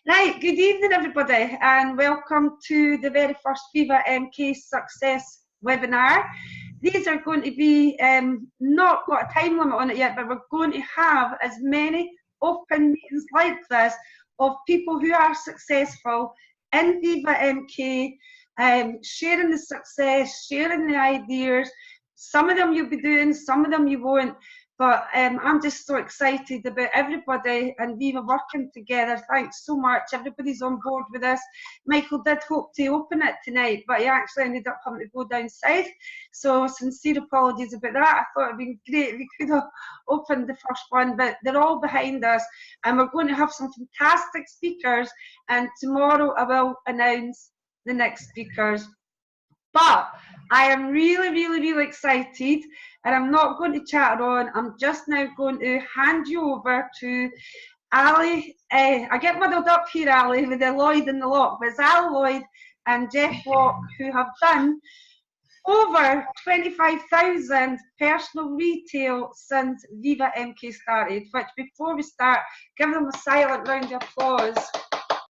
Right, good evening everybody and welcome to the very first Viva MK Success webinar. These are going to be, not got a time limit on it yet, but we're going to have as many open meetings like this of people who are successful in Viva MK, sharing the success, sharing the ideas. Some of them you'll be doing, some of them you won't. But I'm just so excited about everybody and Viva working together. Thanks so much. Everybody's on board with this. Michael did hope to open it tonight, but he actually ended up having to go down south. So sincere apologies about that. I thought it'd been great if we could have opened the first one, but they're all behind us. And we're going to have some fantastic speakers. And tomorrow I will announce the next speakers. But I am really excited, and I'm not going to chat on. I'm just now going to hand you over to Ali. I get muddled up here, Ali, with the Lloyd and the Lock, but it's Ali Lloyd and Jeff Lock who have done over 25,000 personal retail since Viva MK started, which before we start, give them a silent round of applause.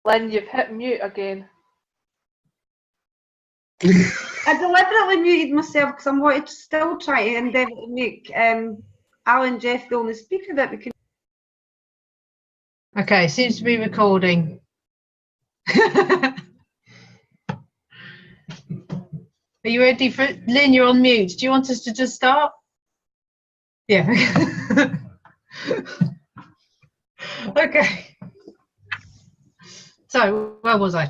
Lynn, you've hit mute again. I deliberately muted myself because I'm wanting to still try to endeavour to make Alan and Jeff the only speaker that we can. Okay, seems to be recording. Are you ready for Lynn? You're on mute. Do you want us to just start? Yeah. Okay. So where was I?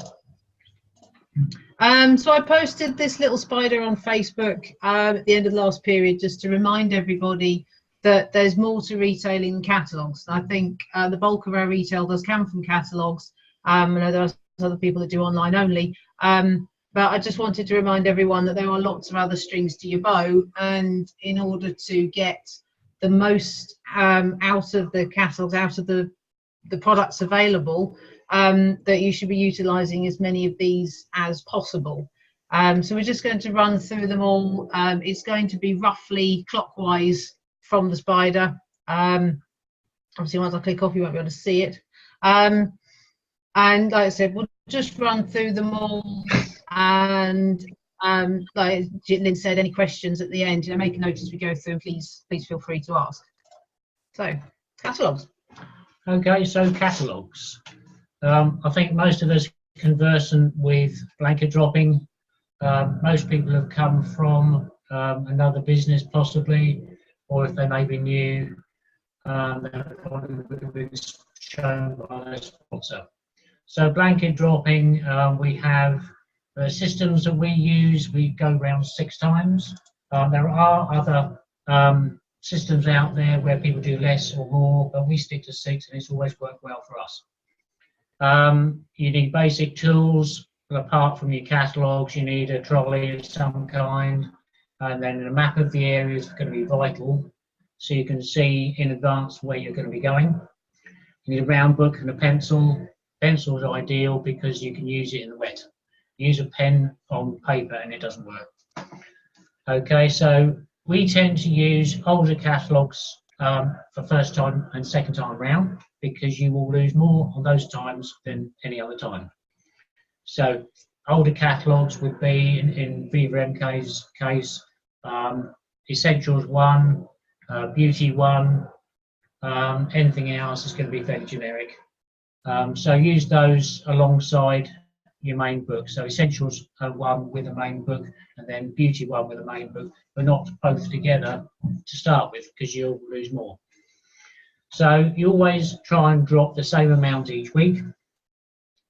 So I posted this little spider on Facebook at the end of the last period just to remind everybody that there's more to retailing than catalogues. I think the bulk of our retail does come from catalogues. I know there are other people that do online only, but I just wanted to remind everyone that there are lots of other strings to your bow, and in order to get the most out of the catalogues, out of the products available, that you should be utilising as many of these as possible. So we're just going to run through them all. It's going to be roughly clockwise from the spider. Obviously, once I click off, you won't be able to see it. And like I said, we'll just run through them all. And like Lynn said, any questions at the end, make a note as we go through, and please feel free to ask. So, catalogues. Okay, so catalogues. I think most of us conversant with blanket dropping. Most people have come from another business possibly, or if they may be new, they're probably would have been shown by their sponsor. So blanket dropping, we have systems that we use, we go around 6 times. There are other systems out there where people do less or more, but we stick to 6 and it's always worked well for us. You need basic tools, but apart from your catalogues, you need a trolley of some kind, and then a map of the area is going to be vital, so you can see in advance where you're going to be going. You need a round book and a pencil. Pencil is ideal because you can use it in the wet. Use a pen on paper and it doesn't work. Okay, so we tend to use older catalogues for first time and second time round, because you will lose more on those times than any other time. So older catalogues would be, in Viva MK's case, Essentials 1, Beauty 1, anything else is going to be fairly generic. So use those alongside your main book. So Essentials 1 with a main book, and then Beauty 1 with a main book, but not both together to start with, because you'll lose more. So you always try and drop the same amount each week.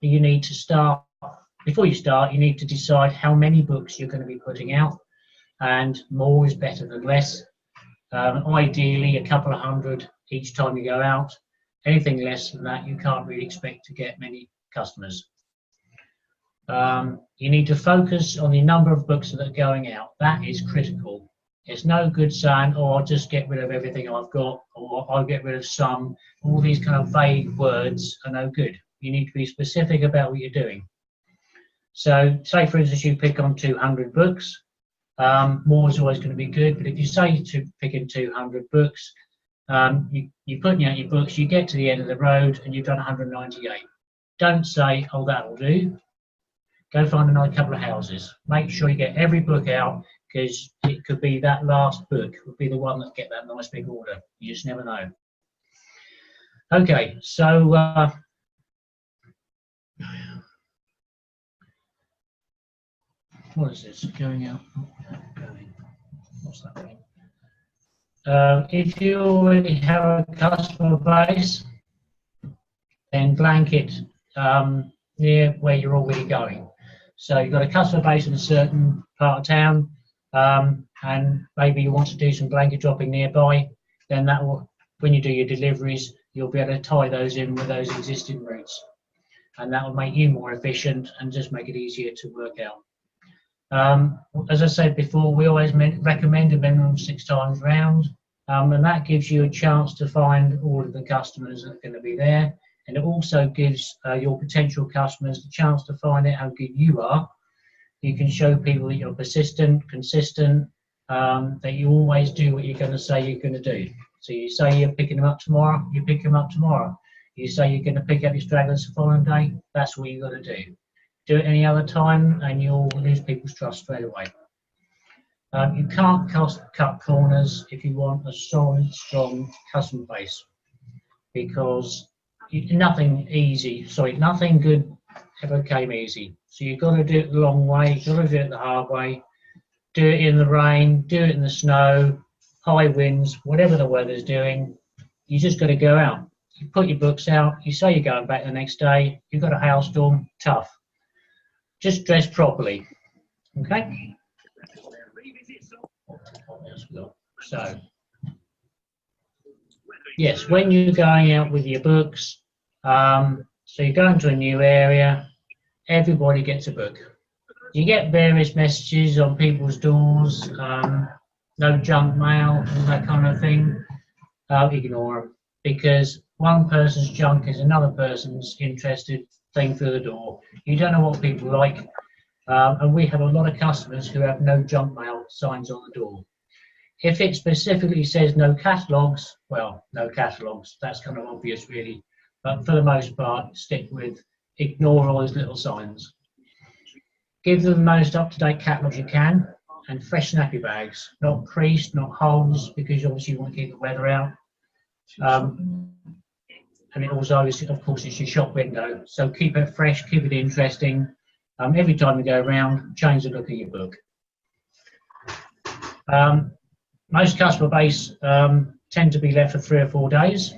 You need to start, before you start, you need to decide how many books you're going to be putting out, and more is better than less. Ideally, a couple of hundred each time you go out. Anything less than that, you can't really expect to get many customers. You need to focus on the number of books that are going out. That is critical. It's no good saying, oh, I'll just get rid of everything I've got, or I'll get rid of some. All these kind of vague words are no good. You need to be specific about what you're doing. So say, for instance, you pick on 200 books. More is always going to be good, but if you say to pick in 200 books, you're putting out your books, you get to the end of the road and you've done 198. don't say, oh, that'll do. Go find another couple of houses. Make sure you get every book out, because it could be that last book would be the one that get that nice big order. You just never know. Okay, so what is this? Going out. Going. What's that mean? If you already have a customer base, then blanket near where you're already going. So you've got a customer base in a certain part of town, and maybe you want to do some blanket dropping nearby, then that will, when you do your deliveries, you'll be able to tie those in with those existing routes. And that will make you more efficient and just make it easier to work out. As I said before, we always recommend a minimum 6 times round, and that gives you a chance to find all of the customers that are going to be there. And it also gives your potential customers the chance to find out how good you are. You can show people that you're persistent, consistent, that you always do what you're going to say you're going to do. So you say you're picking them up tomorrow, you pick them up tomorrow. You say you're going to pick up your stragglers the following day, that's what you've got to do. Do it any other time and you'll lose people's trust straight away. You can't cut corners if you want a solid, strong customer base, because nothing good ever came easy. So you've got to do it the long way, you've got to do it the hard way, do it in the rain, do it in the snow, high winds, whatever the weather's doing, you just got to go out. You put your books out, you say you're going back the next day, you've got a hailstorm, tough. Just dress properly, okay? So, yes, when you're going out with your books, so you're going to a new area, everybody gets a book. You get various messages on people's doors, no junk mail, and that kind of thing. Ignore them, because one person's junk is another person's interested thing through the door. You don't know what people like, and we have a lot of customers who have no junk mail signs on the door. If it specifically says no catalogues, well, no catalogues, that's kind of obvious really, but for the most part, stick with ignore all those little signs. Give them the most up-to-date catalogues you can, and fresh snappy bags, not creased, not holes, because obviously you want to keep the weather out. And it also is, of course, it's your shop window, so keep it fresh, keep it interesting. Every time you go around, change the look of your book. Most customer base tend to be left for 3 or 4 days,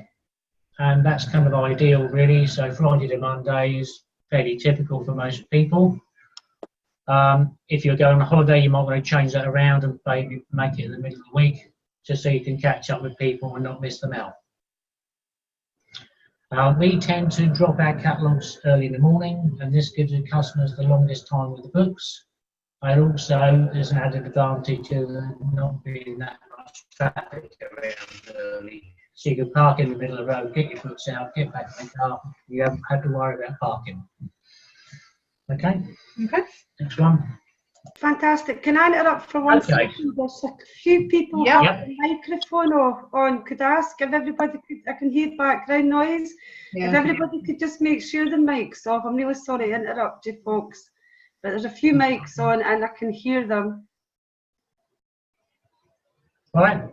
and that's kind of ideal really. So Friday to Monday is fairly typical for most people. If you're going on holiday, you might want to change that around and maybe make it in the middle of the week, just so you can catch up with people and not miss them out. We tend to drop our catalogues early in the morning, and this gives the customers the longest time with the books. And also, there's an added advantage of not being that much traffic around early. So you can park in the middle of the road, get your books out, get back in the car. You haven't had to worry about parking. Okay? Okay. Next one. Fantastic. Can I interrupt for one second? There's a few people have the microphone on. Could I ask if everybody could, I can hear background noise. If everybody could just make sure the mic's off. I'm really sorry to interrupt you folks, but there's a few mics on and I can hear them. All right.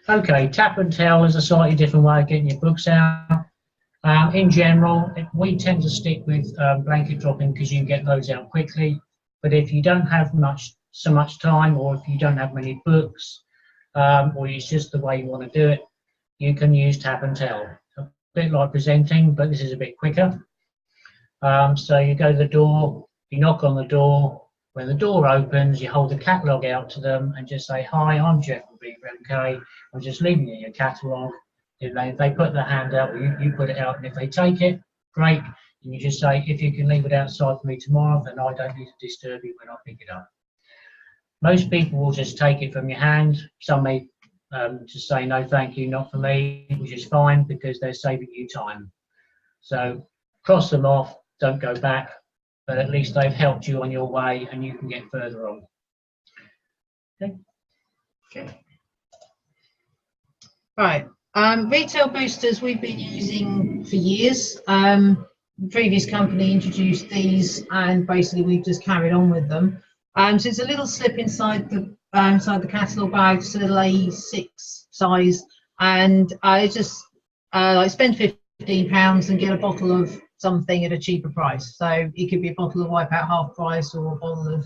Okay, tap and tell is a slightly different way of getting your books out. In general, we tend to stick with blanket dropping because you can get those out quickly. But if you don't have so much time, or if you don't have many books, or it's just the way you want to do it, you can use tap and tell. A bit like presenting, but this is a bit quicker. So you go to the door, you knock on the door. When the door opens, you hold the catalogue out to them and just say, "Hi, I'm Jeff from BMK. I'm just leaving you your catalogue." If they put their hand out, you put it out, and if they take it, great. And you just say, "If you can leave it outside for me tomorrow, then I don't need to disturb you when I pick it up." Most people will just take it from your hand. Some may just say, "No, thank you, not for me," which is fine because they're saving you time. So cross them off, don't go back, but at least they've helped you on your way and you can get further on. Okay. Okay. Right. Retail boosters we've been using for years. the previous company introduced these, and basically we've just carried on with them. So it's a little slip inside the catalogue bag, just a little A6 size, and it's just like spend £15 and get a bottle of something at a cheaper price. So it could be a bottle of Wipeout half price, or a bottle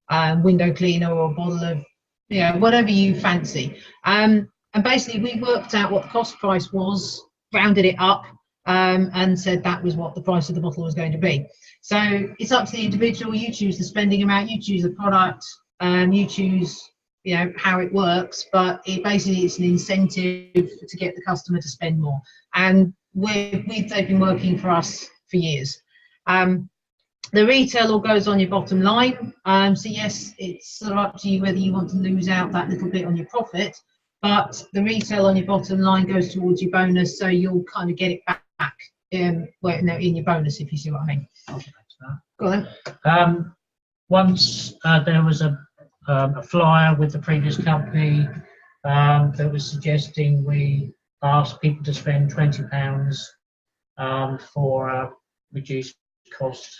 of window cleaner, or a bottle of, you know, whatever you fancy. And basically we worked out what the cost price was, rounded it up, and said that was what the price of the bottle was going to be. So it's up to the individual. You choose the spending amount, you choose the product, you choose, you know, how it works, but it's an incentive to get the customer to spend more. And they've been working for us for years. The retail all goes on your bottom line. So yes, it's sort of up to you whether you want to lose out that little bit on your profit, but the retail on your bottom line goes towards your bonus, so you'll kind of get it back in your bonus, if you see what I mean. Go on. Once there was a flyer with the previous company that was suggesting we ask people to spend £20 for a reduced cost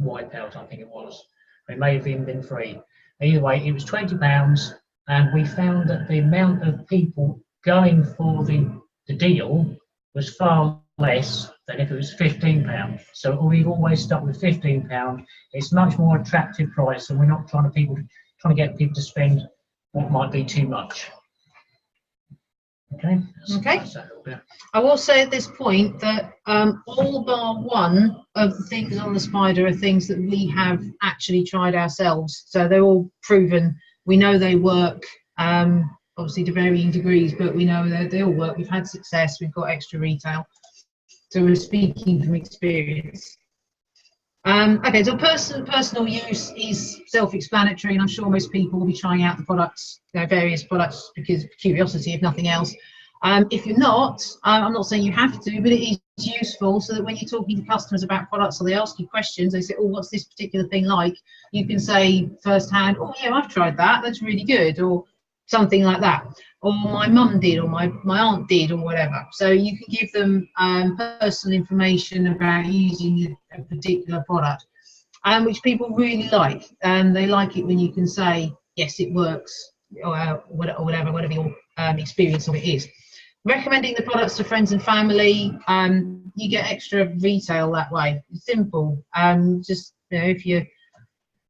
Wipeout, I think it was. It may have even been free. Either way, it was £20, and we found that the amount of people going for the deal was far less than if it was £15. So we've always stuck with £15. It's much more attractive price, and we're not trying to get people to spend what might be too much. Okay. Okay. I will say at this point that all bar one of the things on the Spider are things that we have actually tried ourselves. So they're all proven. We know they work, obviously to varying degrees, but we know that they all work. We've had success. We've got extra retail. So we're speaking from experience. Okay, so personal use is self-explanatory, and I'm sure most people will be trying out the products, various products, because of curiosity, if nothing else. If you're not, I'm not saying you have to, but it is useful so that when you're talking to customers about products, or they ask you questions, they say, oh, what's this particular thing like? You can say firsthand, oh yeah, I've tried that, that's really good, or something like that. Or my mum did, or my aunt did, or whatever. So you can give them personal information about using a particular product, which people really like. And they like it when you can say, yes, it works, or whatever your experience of it is. Recommending the products to friends and family, you get extra retail that way. It's simple. Just, you know, if your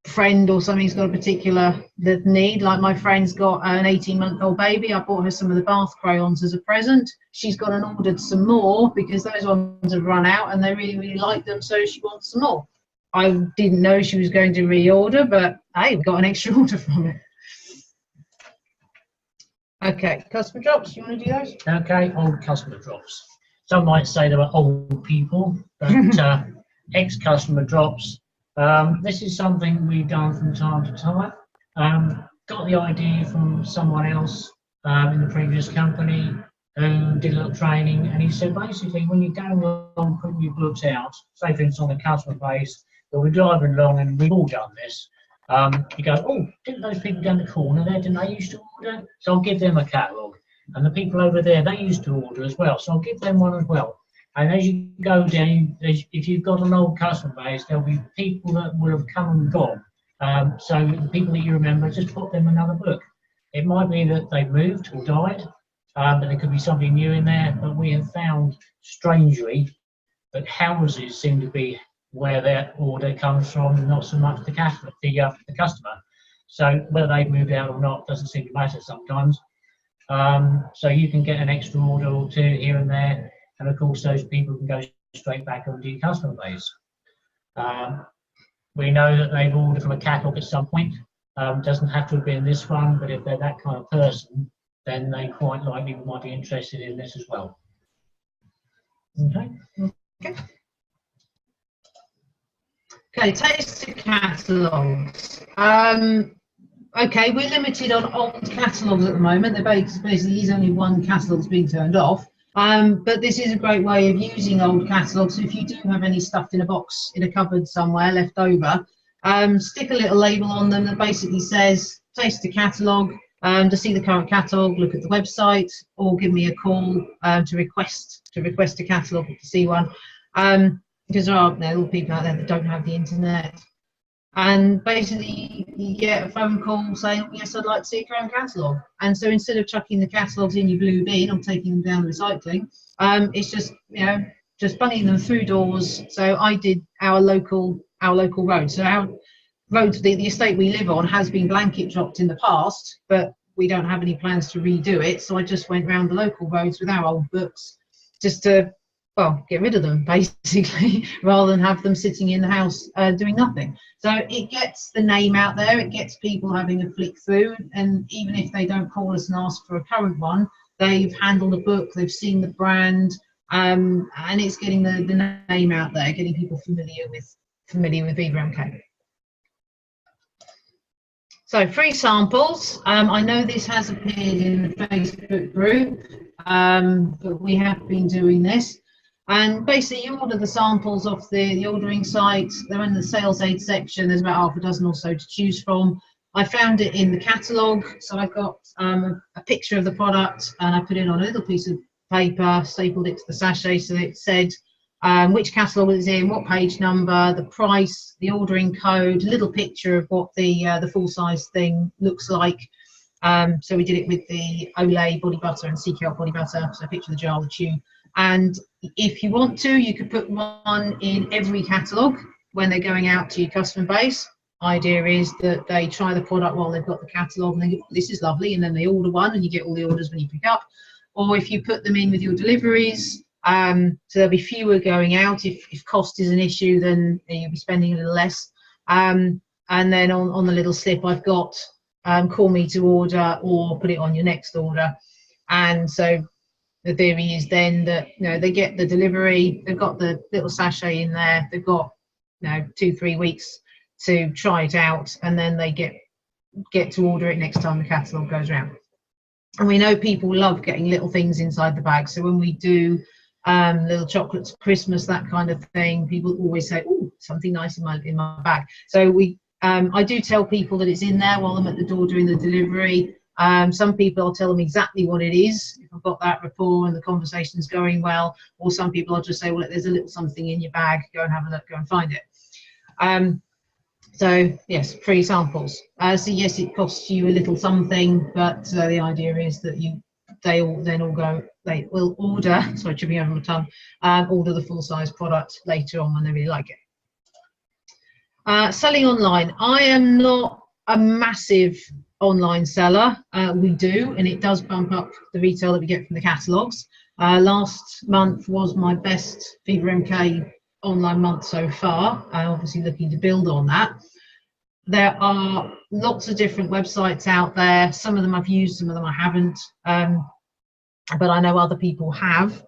friend or something's got a particular need, like my friend's got an 18-month-old baby, I bought her some of the bath crayons as a present. She's gone and ordered some more because those ones have run out and they really like them, so she wants some more. I didn't know she was going to reorder, but hey, we got an extra order from it. Okay, customer drops, you want to do those? Okay, old customer drops. Some might say they were old people, but ex-customer drops. This is something we've done from time to time. Got the idea from someone else in the previous company who did a little training, and he said basically when you're going along putting your books out, say for instance on the customer base, that we're driving along and we've all done this. You go, oh, didn't those people down the corner there, didn't they used to order? So I'll give them a catalogue. And the people over there, they used to order as well, so I'll give them one as well. And as you go down, if you've got an old customer base, there'll be people that will have come and gone. So the people that you remember, just put them another book. It might be that they've moved or died, but there could be something new in there. But we have found, strangely, that houses seem to be where their order comes from, not so much the customer. So whether they've moved out or not doesn't seem to matter sometimes. So you can get an extra order or two here and there, and of course those people can go straight back onto your customer base. We know that they've ordered from a catalogue at some point. Doesn't have to have been this one, but if they're that kind of person, then they quite likely might be interested in this as well. Okay. Okay, taster catalogues. Okay, we're limited on old catalogues at the moment. There basically is only one catalogue that's being turned off. But this is a great way of using old catalogues. So if you do have any stuff in a box in a cupboard somewhere left over, stick a little label on them that basically says taster catalogue. To see the current catalogue, look at the website, or give me a call to request a catalogue to see one. because there are all people out there that don't have the internet. And basically, you get a phone call saying, oh, yes, I'd like to see a current catalogue. And so instead of chucking the catalogues in your blue bin or taking them down the recycling, it's just, just bunging them through doors. So I did our local road. So our roads, the estate we live on has been blanket dropped in the past, but we don't have any plans to redo it. So I just went round the local roads with our old books just to, well, get rid of them basically, rather than have them sitting in the house doing nothing. So it gets the name out there, it gets people having a flick through, and even if they don't call us and ask for a current one, they've handled a book, they've seen the brand, and it's getting the name out there, getting people familiar with Viva MK. So free samples. I know this has appeared in the Facebook group, but we have been doing this. And basically, you order the samples off the ordering site. They're in the sales aid section. There's about half a dozen or so to choose from. I found it in the catalogue, so I got a picture of the product and I put it on a little piece of paper, stapled it to the sachet, so it said which catalogue it's in, what page number, the price, the ordering code, a little picture of what the full-size thing looks like. So we did it with the Olay body butter and Sea Kelp body butter, so a picture of the jar, the tube. And if you want to, you could put one in every catalogue when they're going out to your customer base. Idea is that they try the product while they've got the catalogue and they go, this is lovely, and then they order one and you get all the orders when you pick up. Or if you put them in with your deliveries, so there'll be fewer going out. If cost is an issue, then you'll be spending a little less. And then on the little slip I've got, call me to order or put it on your next order. And so the theory is then that they get the delivery, they've got the little sachet in there, they've got 2-3 weeks to try it out, and then they get to order it next time the catalogue goes around. And we know people love getting little things inside the bag. So when we do little chocolates for Christmas, that kind of thing, people always say, oh, something nice in my bag. So I do tell people that it's in there while I'm at the door doing the delivery. Some people I'll tell them exactly what it is if I've got that rapport and the conversation's going well, or some people I'll just say, well, there's a little something in your bag, go and have a look, go and find it. So yes, free samples. So yes, it costs you a little something, but the idea is that they will order, sorry, tripping over my tongue, order the full-size product later on when they really like it. Selling online. I am not a massive online seller. We do, and it does bump up the retail that we get from the catalogues. Last month was my best Viva MK online month so far. Obviously looking to build on that. There are lots of different websites out there. Some of them I've used, some of them I haven't, but I know other people have.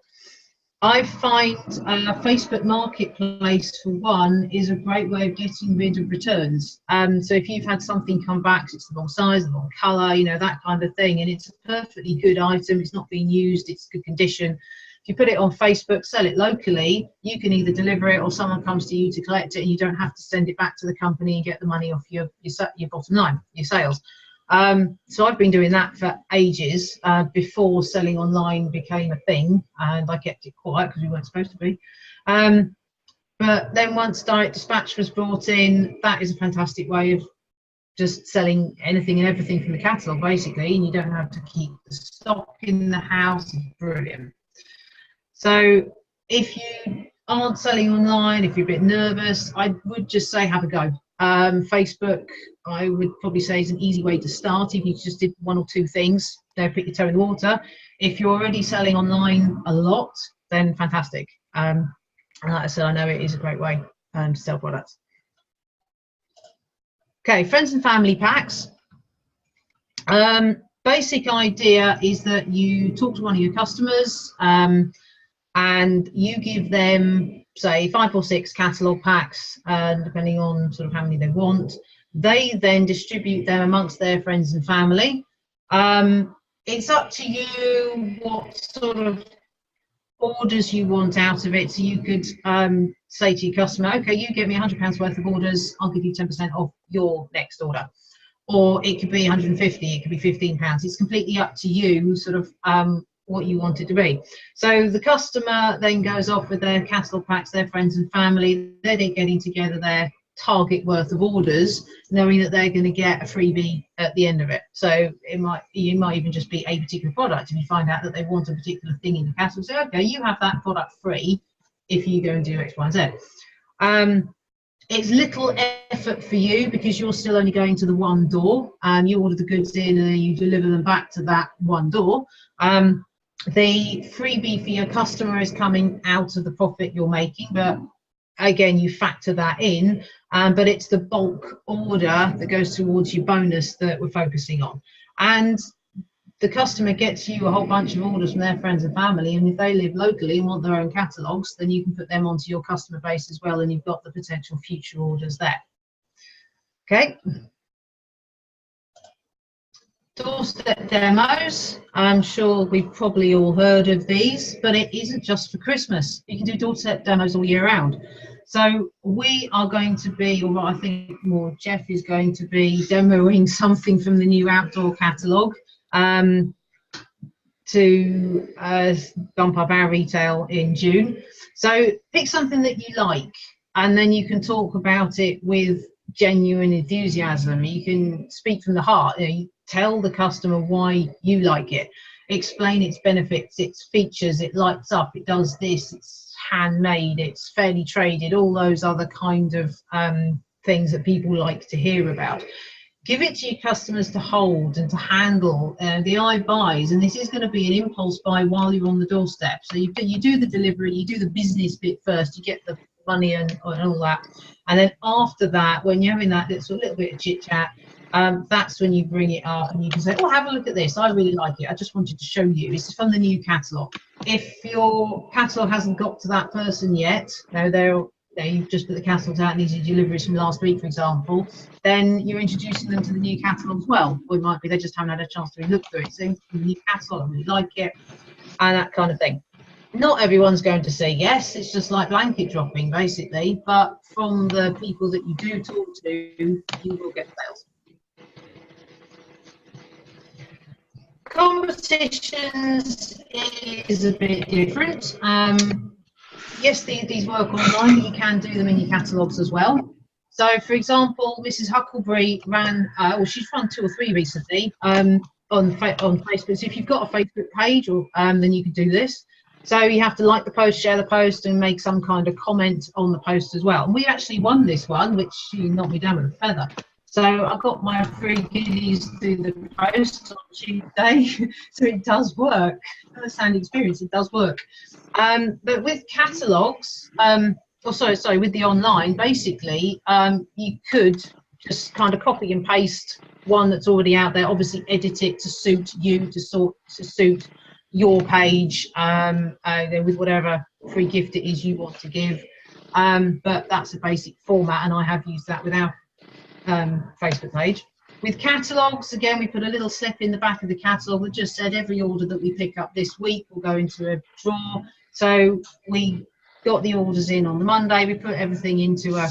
I find Facebook Marketplace, for one, is a great way of getting rid of returns. So if you've had something come back, it's the wrong size, the wrong colour, that kind of thing, and it's a perfectly good item, it's not being used, it's good condition. If you put it on Facebook, sell it locally, you can either deliver it or someone comes to you to collect it, and you don't have to send it back to the company and get the money off your bottom line, your sales. So I've been doing that for ages, before selling online became a thing, and I kept it quiet because we weren't supposed to be. But then once direct dispatch was brought in, that is a fantastic way of just selling anything and everything from the catalogue, basically, and you don't have to keep the stock in the house. It's brilliant. So if you aren't selling online, if you're a bit nervous, I would just say have a go. Facebook, I would probably say, is an easy way to start. If you just did 1 or 2 things, put your toe in the water. If you're already selling online a lot, then fantastic. And like I said, I know it is a great way to sell products. Okay, friends and family packs. Basic idea is that you talk to one of your customers, and you give them, say, 5 or 6 catalogue packs, depending on sort of how many they want. They then distribute them amongst their friends and family. It's up to you what sort of orders you want out of it. So you could say to your customer, okay, you give me £100 worth of orders, I'll give you 10% off your next order. Or it could be 150, it could be £15. It's completely up to you, sort of what you want it to be. So the customer then goes off with their catalogue packs, their friends and family. They're getting together their target worth of orders, knowing that they're going to get a freebie at the end of it. So you might even just be a particular product. If you find out that they want a particular thing in the catalogue, say, okay, you have that product free if you go and do X, Y, and Z. It's little effort for you because you're still only going to the one door. You order the goods in and then you deliver them back to that one door. The freebie for your customer is coming out of the profit you're making, but again, you factor that in. But it's the bulk order that goes towards your bonus that we're focusing on. And the customer gets you a whole bunch of orders from their friends and family, and if they live locally and want their own catalogues, then you can put them onto your customer base as well, and you've got the potential future orders there. Okay. Doorstep demos. I'm sure we've probably all heard of these, but it isn't just for Christmas. You can do doorstep demos all year round. So we are going to be, or I think more Jeff is going to be demoing something from the new outdoor catalogue. To bump up our retail in June. So pick something that you like, and then you can talk about it with genuine enthusiasm. You can speak from the heart. You tell the customer why you like it, explain its benefits, its features, it lights up, it does this, it's handmade, it's fairly traded, all those other kind of things that people like to hear about. Give it to your customers to hold and to handle the iBuys, and this is going to be an impulse buy while you're on the doorstep. So you do the delivery, you do the business bit first, you get the money and all that, and then after that, when you're having that little bit of chit chat, that's when you bring it up and you can say, oh, have a look at this, I really like it, I just wanted to show you, this is from the new catalogue. If your catalogue hasn't got to that person yet, you've just put the catalogues out and these are deliveries from last week, for example, then you're introducing them to the new catalogue as well. Or it might be they just haven't had a chance to look through it. So the new catalogue, I really like it, and that kind of thing. Not everyone's going to say yes. It's just like blanket dropping, basically. But from the people that you do talk to, you will get sales. Competitions is a bit different. Yes, these work online, but you can do them in your catalogues as well. So, for example, Mrs. Huckleberry ran, she's run 2 or 3 recently on Facebook. So if you've got a Facebook page, then you can do this. So you have to like the post, share the post, and make some kind of comment on the post as well. And we actually won this one, which knocked me down with a feather. So I got my free goodies through the post on Tuesday. So it does work. First-hand experience, it does work. But with catalogues, with the online, basically, you could just kind of copy and paste one that's already out there. Obviously, edit it to suit you, to suit your page, with whatever free gift it is you want to give. But that's a basic format, and I have used that with our Facebook page. With catalogues, again, we put a little slip in the back of the catalogue that just said every order that we pick up this week will go into a draw. So we got the orders in on the Monday, we put everything into a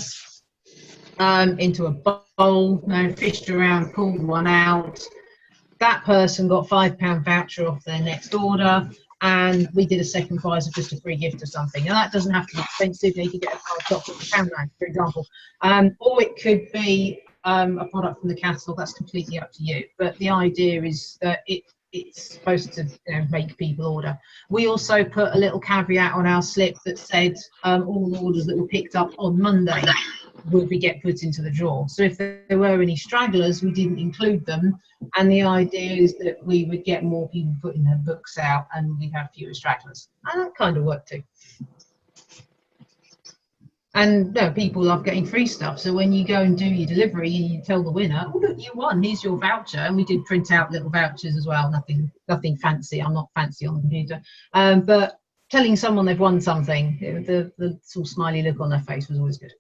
bowl, fished around, pulled one out. That person got £5 voucher off their next order, and we did a second prize of just a free gift or something. And that doesn't have to be expensive. You could get a chocolate Poundland, for example, or it could be a product from the catalogue. That's completely up to you. But the idea is that it's supposed to make people order. We also put a little caveat on our slip that said all orders that were picked up on Monday would get put into the draw. So if there were any stragglers, we didn't include them, and the idea is that we would get more people putting their books out and we'd have fewer stragglers, and that kind of worked too. And people love getting free stuff, so when you go and do your delivery and you tell the winner, oh look, you won, here's your voucher. And we did print out little vouchers as well, nothing fancy. I'm not fancy on the computer, but telling someone they've won something, the sort of smiley look on their face was always good.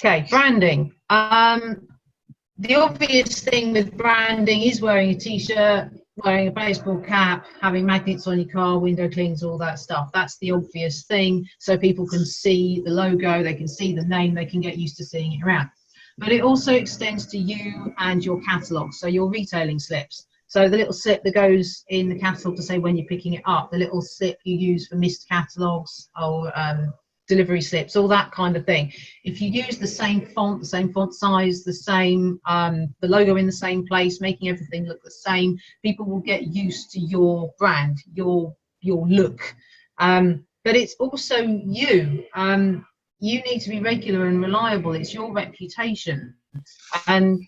Okay, branding. The obvious thing with branding is wearing a t-shirt, wearing a baseball cap, having magnets on your car, window cleans, all that stuff. That's the obvious thing, so people can see the logo, they can see the name, they can get used to seeing it around. But it also extends to you and your catalogue, so your retailing slips. So the little slip that goes in the catalogue to say when you're picking it up, the little slip you use for missed catalogues or delivery slips, all that kind of thing. If you use the same font size, the same the logo in the same place, making everything look the same, people will get used to your brand, your look. But it's also you. You need to be regular and reliable. It's your reputation, and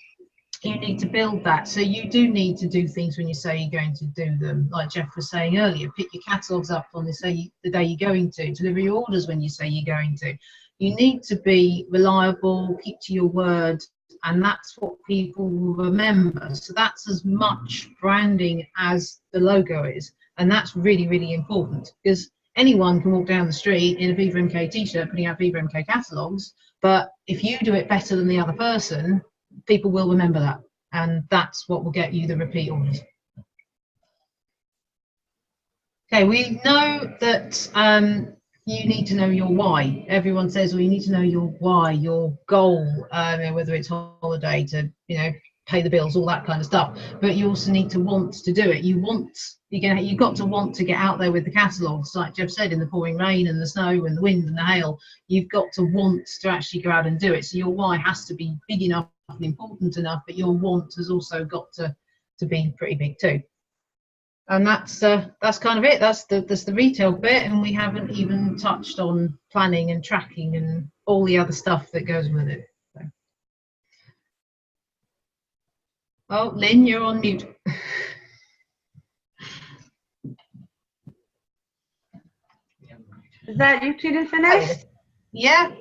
you need to build that. So you do need to do things when you say you're going to do them. Like Jeff was saying earlier, pick your catalogues up on the day you're going to, deliver your orders when you say you're going to. You need to be reliable, keep to your word, and that's what people will remember. So that's as much branding as the logo is, and that's really, really important, because anyone can walk down the street in a Viva MK t-shirt putting out Viva MK catalogues, but if you do it better than the other person, people will remember that, and that's what will get you the repeat orders. Okay, we know that you need to know your why. Everyone says, well, you need to know your why, your goal, whether it's holiday, to pay the bills, all that kind of stuff. But you also need to want to do it. You've got to want to get out there with the catalogues, like Jeff said, in the pouring rain and the snow and the wind and the hail. You've got to want to actually go out and do it. So your why has to be big enough and important enough, but your want has also got to be pretty big too. And that's kind of it. That's the retail bit, and we haven't even touched on planning and tracking and all the other stuff that goes with it. So. Oh, Lynn, you're on mute. Is that your training finished? Yeah.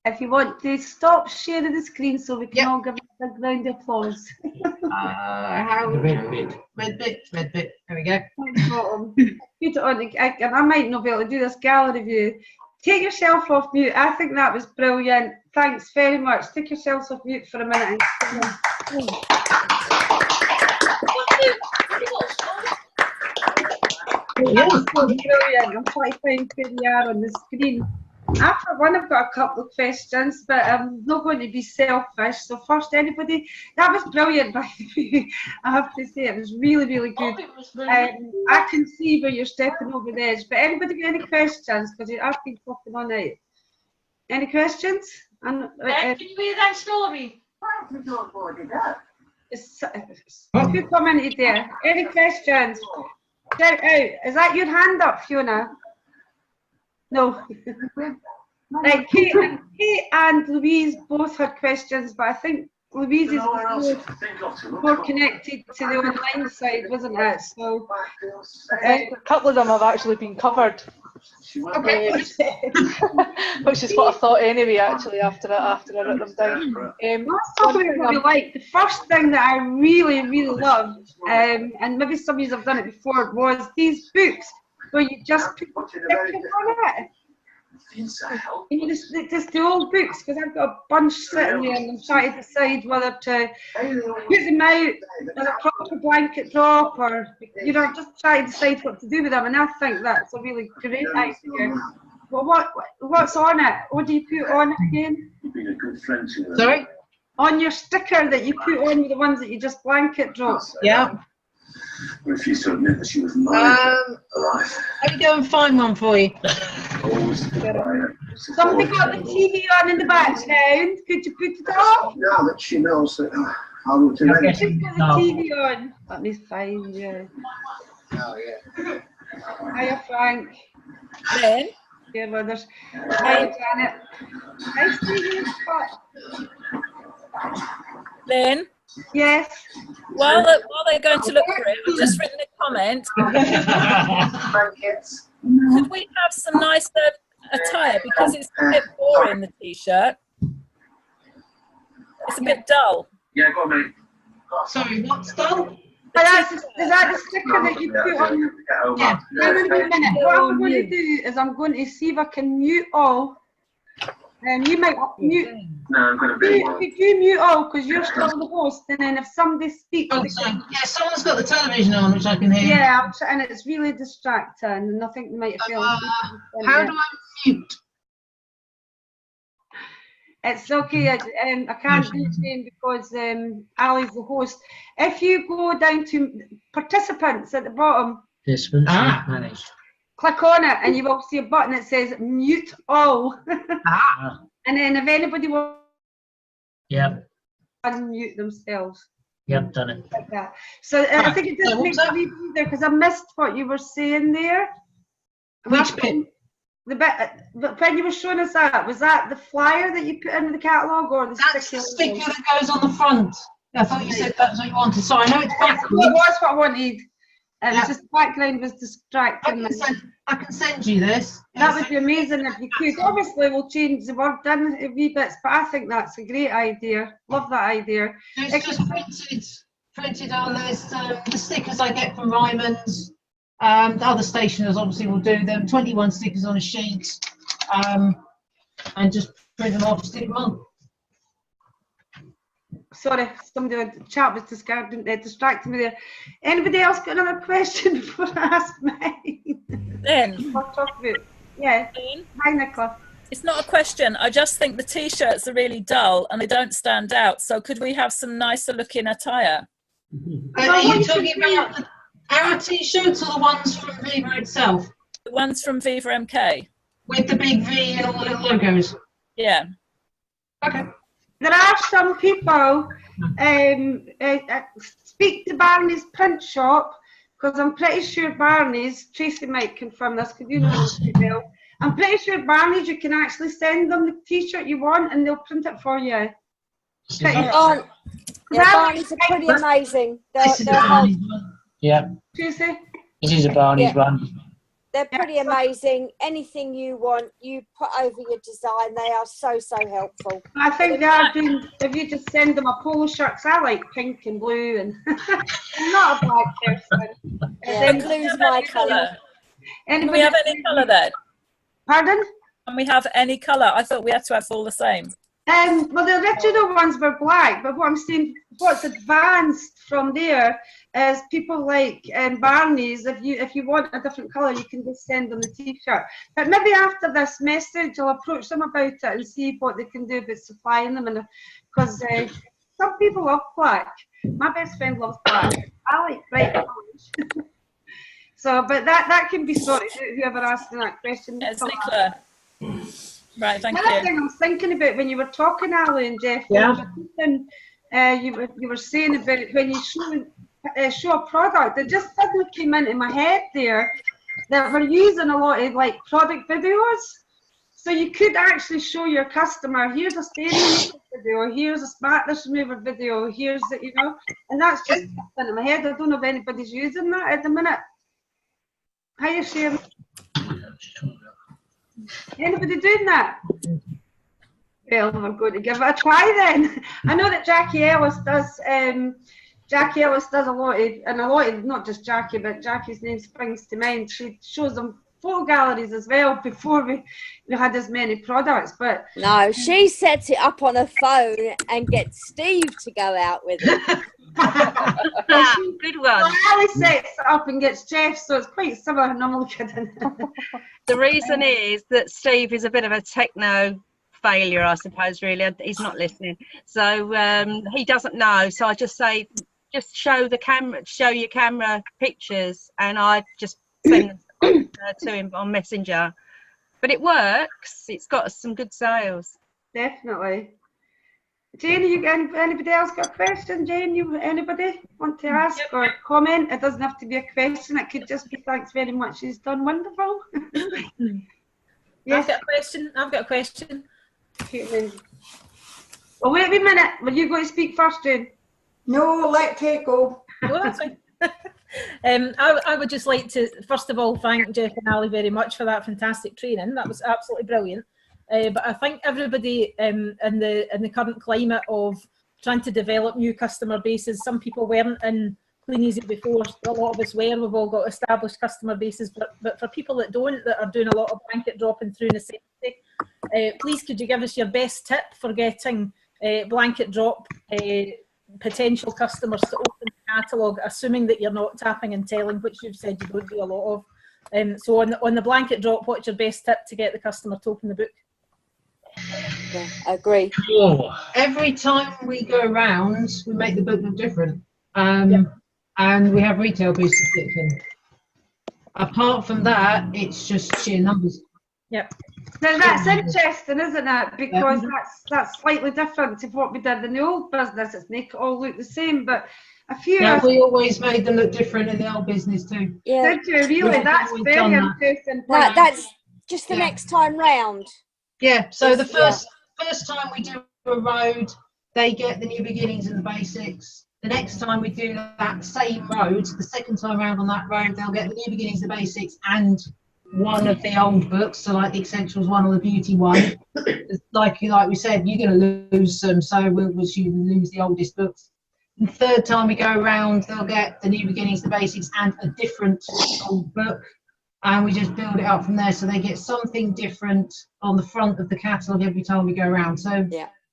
If you want to stop sharing the screen so we can all give a big round of applause. The red bit. There we go. Put it on, and I might not be able to do this gallery view. Take yourself off mute. I think that was brilliant. Thanks very much. Take yourselves off mute for a minute. That's so brilliant. I'm trying to find where they are on the screen. After one, I've got a couple of questions, but I'm not going to be selfish. So first, anybody, that was brilliant, by the way. I have to say, it was really, really good. I can see where you're stepping over the edge, but anybody got any questions? Because I've been talking on it. Any questions? Can you read that story? Who commented there? Any questions? Shout out. Is that your hand up, Fiona? No. Right, Kate and Louise both had questions, but I think Louise is more connected to the online side, wasn't it? So a couple of them have actually been covered. okay. Which is what I thought anyway, actually, after I wrote them down. Let's talk about what we like. The first thing that I really, really loved, and maybe some of you have done it before, was these books where you just put stickers on it. Just the old books, because I've got a bunch sitting there and I'm trying to decide whether to put them out as a proper blanket drop or, just try to decide what to do with them. And I think that's a really great idea. Well, what's on it? What do you put on it again? Sorry? On your sticker that you put on with the ones that you just blanket drop. Yeah. Refused to admit that she was alive. Let me go and find one for you. Somebody got the TV on in the background. Could you put it off? Now that she knows that I will do anything. Put the TV on. Let me find you. Oh, yeah. Hiya, Frank. Lynn? Dear mothers. Hiya, Janet. Nice to meet you. Lynn? Yes. While they're going to look for it, I've just written a comment. Could we have some nicer attire, because it's a bit boring, the t-shirt. It's a bit dull. Yeah, go on, mate. Sorry, what's dull? Is that the sticker that you put on? Yeah. Now, wait a minute. What I'm going to do is I'm going to see if I can mute all. You might mute. No, I'm going to be. If you mute all, because you're still the host, and then if somebody speaks. Oh, sorry. Yeah, someone's got the television on, which I can hear. Yeah, and it's really distracting, and I think they might feel. How do I mute? It's okay. I can't do Jane because Ali's the host. If you go down to participants at the bottom, Participants, manage. click on it, and you will see a button that says mute all. And then if anybody wants Yep. to unmute themselves. Yep, done it. Like that. So I think it just makes it easier because I missed what you were saying there. Which bit? The bit, but when you were showing us that, was that the flyer that you put into the catalogue or the That's the sticker that goes on the front. I thought you said that's what you wanted. So I know it's backwards. It was what I wanted. It was just the background was distracting me. I can send you this. That would be amazing if you could. Obviously, we'll change the word in a wee bits, but I think that's a great idea. Love that idea. It's just printed on this. The stickers I get from Ryman's. The other stationers obviously will do them. 21 stickers on a sheet, and just print them off, stick them on. Sorry, somebody in the chat was distracting me there. Anybody else got another question before I ask mine? Lynn. I'll talk about. Yeah. Hi, Nicola. It's not a question. I just think the T-shirts are really dull and they don't stand out. So could we have some nicer looking attire? Are you talking about our T-shirts or the ones from Viva itself? The ones from Viva MK. With the big V and all the little logos? Yeah. Okay. There are some people speak to Barney's print shop, because I'm pretty sure Barney's, Tracy might confirm this because you know this well. I'm pretty sure Barney's, you can actually send them the T-shirt you want and they'll print it for you. Yeah, Barney's are pretty amazing. Yeah. Tracy? This is a Barney's one. They're pretty amazing. Anything you want, you put over your design. They are so helpful. I think they are doing, if you just send them a polo shirt, 'cause I like pink and blue and I'm not a black person. Yeah, blue's my colour. Can we have any colour then? Pardon? Can we have any colour? I thought we had to have all the same. Well, the original ones were black, but what I'm saying, what's advanced from there is people like Barney's. If you want a different colour, you can just send them the T-shirt. But maybe after this message, I'll approach them about it and see what they can do about supplying them. And because some people love black. My best friend loves black. I like bright colours. So, but that can be sorted out. Whoever asking that question. It's Nicola. Right, thank Another you. thing I was thinking about when you were talking, Ali and Jeff, you were saying about when you show a product, it just suddenly came into my head there that we're using a lot of like product videos. So you could actually show your customer, here's a stereo video, here's a smartness remover video, here's the, you know, and that's just into my head. I don't know if anybody's using that at the minute. How you sharing? Anybody doing that? Well, I'm going to give it a try then. I know that Jackie Ellis does. Jackie Ellis does a lot of, not just Jackie, but Jackie's name springs to mind. She shows them photo galleries as well before we had as many products. But no, she sets it up on her phone and gets Steve to go out with it. Good one. Well, Ali sets it up and gets Jeff, so it's quite similar. I'm only kidding. The reason is that Steve is a bit of a techno failure, I suppose. Really, he's not listening, so he doesn't know. So I just say, just show your camera pictures, and I just send them to him on Messenger. But it works. It's got some good sales. Definitely. Jane, anybody else got a question? Jane, anybody want to ask or comment? It doesn't have to be a question. It could just be thanks very much. She's done wonderful. Yes. I've got a question. Well, wait a minute. Will you go to speak first, Jane? No, let Kate go. Oh, that's fine. I would just like to, first of all, thank Jeff and Ali very much for that fantastic training. That was absolutely brilliant. But I think everybody in the current climate of trying to develop new customer bases, some people weren't in Clean Easy before, a lot of us were. We've all got established customer bases, but for people that don't, that are doing a lot of blanket dropping through necessity, please could you give us your best tip for getting blanket drop potential customers to open the catalogue, assuming that you're not tapping and telling, which you've said you don't do a lot of. So on the blanket drop, what's your best tip to get the customer to open the book? Yeah, I agree. Oh, Every time we go around, we make the book look different. And we have retail boosters flipped in. Apart from that, it's just sheer numbers. Yep. Now that's interesting, isn't it? Because that's slightly different to what we did in the old business. It's make it all look the same, but a few. Yeah, we always made them look different in the old business too. Yeah. Did you really? We've That's always very done that. interesting. That's just the next time round. Yeah. So the first time we do a road, they get the new beginnings and the basics. The next time we do that same road, the second time around on that road, they'll get the new beginnings, the basics, and one of the old books, so like the essentials one or the beauty one. like we said, you're going to lose some, so we'll lose the oldest books. And the third time we go around, they'll get the new beginnings, the basics, and a different old book, and we just build it up from there. So they get something different on the front of the catalogue every time we go around. So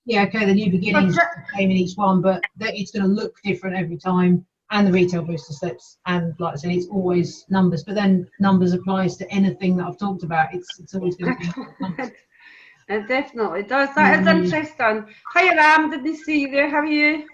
yeah, okay, the new beginnings came in each one, but it's going to look different every time. And the retail booster slips, and like I said, it's always numbers. But then numbers applies to anything that I've talked about. It's always going to be numbers. It definitely does. That is interesting. Hi, Ram. Didn't see you there. How are you?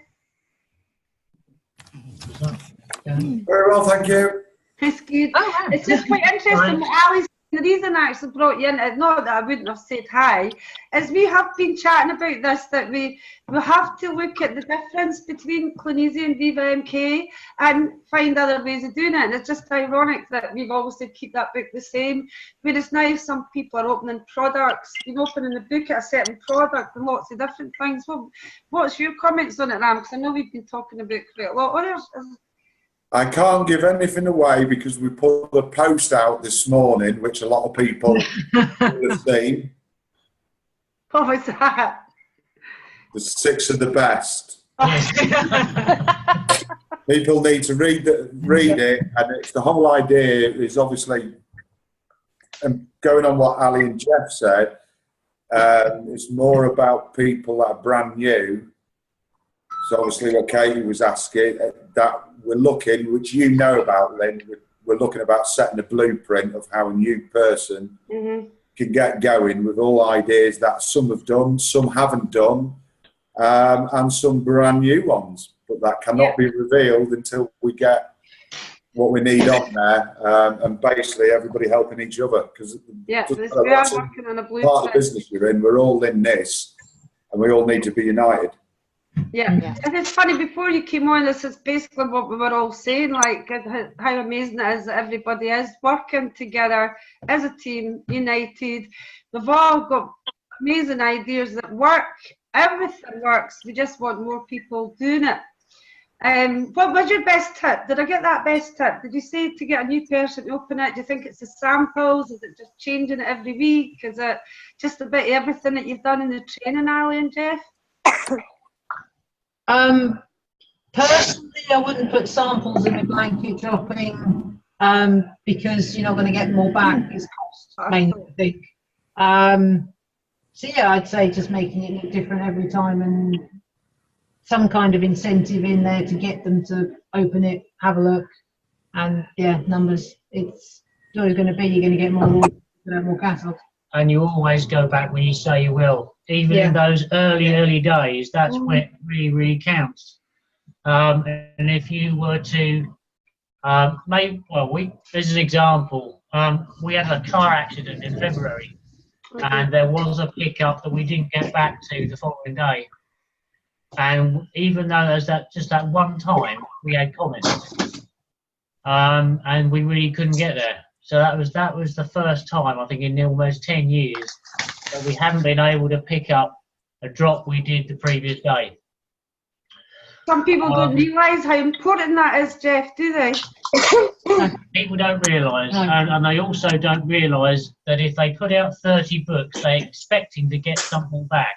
Very well, thank you. It's good. It's just quite interesting what Ali's. The reason I actually brought you in, not that I wouldn't have said hi, is we have been chatting about this, that we have to look at the difference between Clunesia and Viva MK and find other ways of doing it. And it's just ironic that we've always said keep that book the same, whereas now some people are opening products, opening the book at a certain product and lots of different things. Well, what's your comments on it, Ram? Because I know we've been talking about quite a lot. I can't give anything away because we put a post out this morning, which a lot of people will have seen. What was that? The 6 of the best. People need to read it, and it's the whole idea is obviously, and going on what Ali and Jeff said, it's more about people that are brand new. So obviously what Katie was asking, that we're looking, which you know about, Lynn, we're looking about setting a blueprint of how a new person can get going with all ideas that some have done, some haven't done, and some brand new ones. But that cannot be revealed until we get what we need on there, and basically everybody helping each other. Because we are working on a blueprint. Part of the business you're in, we're all in this, and we all need to be united. Yeah, and it's funny, before you came on, this is basically what we were all saying, like how amazing it is that everybody is working together as a team, united. We've all got amazing ideas that work, everything works, we just want more people doing it. What was your best tip? Did I get that best tip? Did you say to get a new person to open it? Do you think it's the samples? Is it just changing it every week? Is it just a bit of everything that you've done in the training, Ali and Jeff? Personally, I wouldn't put samples in the blanket dropping because you're not going to get more back. It's cost mainly, I think. So yeah, I'd say just making it look different every time and some kind of incentive in there to get them to open it, have a look, and yeah, numbers. It's always going to be, you're going to get more catalogues. And you always go back when you say you will. Even in those early days, that's when it really counts. And if you were to there's an example. We had a car accident in February, and there was a pickup that we didn't get back to the following day. And even though there's just that one time, we had comments, and we really couldn't get there. So that was the first time, I think, in almost 10 years that we haven't been able to pick up a drop we did the previous day. Some people don't realise how important that is, Jeff, do they? People don't realise, and they also don't realise that if they put out 30 books, they're expecting to get something back.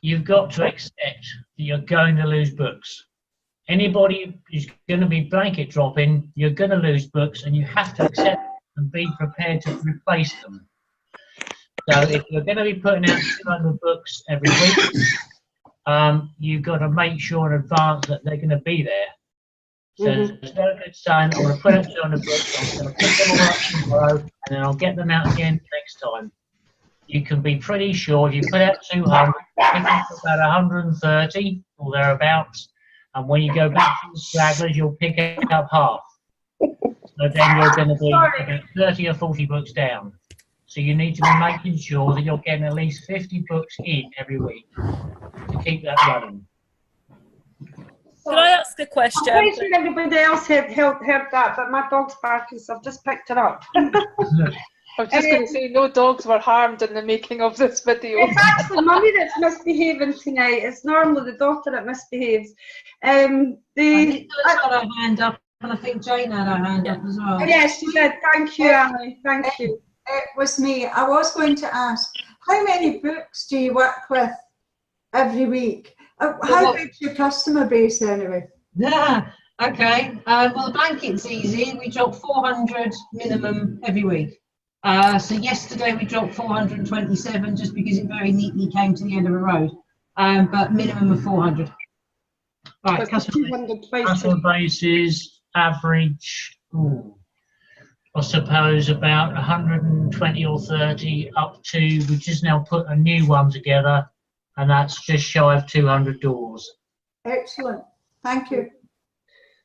You've got to accept that you're going to lose books. Anybody who's going to be blanket dropping, you're going to lose books, and you have to accept and be prepared to replace them. So if you're going to be putting out 200 books every week, you've got to make sure in advance that they're going to be there. So there's no good saying, I'm going to put out 200 books, I'm going to put them all up tomorrow, and then I'll get them out again next time. you can be pretty sure if you put out 200, pick up about 130 or thereabouts, and when you go back to the stragglers, you'll pick up half. So then you're going to be about 30 or 40 books down. So you need to be making sure that you're getting at least 50 books in every week to keep that running. Can I ask a question? I'm pretty sure everybody else heard that, but my dog's barking, so I've just picked it up. I was just going to say, no dogs were harmed in the making of this video. It's actually Mummy that's misbehaving tonight. It's normally the daughter that misbehaves. I think Liz got her hand up, and I think Jane had her hand up as well. Yes, she did. Thank you, Annie. Thank you. It was me. I was going to ask, how many books do you work with every week? How big's your customer base anyway? Yeah, okay. Well, the blanket's easy. We drop 400 minimum every week. So yesterday we dropped 427 just because it very neatly came to the end of a road. But minimum of 400. Right, customer bases average, I suppose about 120 or 30 up to, we just now put a new one together, and that's just shy of 200 doors. Excellent. Thank you.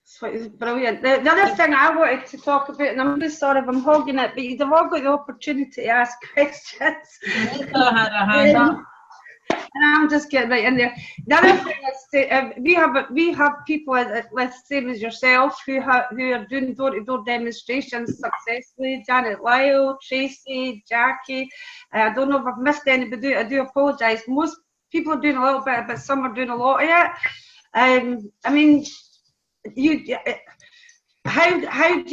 So it's brilliant. The other thing I wanted to talk about, and I'm really sorry if I'm hogging it, but you've all got the opportunity to ask questions. Had a hand up. And I'm just getting right in there. The other thing is, we have people, let's same as yourself, who are doing door-to-door demonstrations successfully. Janet Lyle, Tracy, Jackie. I don't know if I've missed anybody. I do apologise. Most people are doing a little bit, but some are doing a lot of it. I mean, how do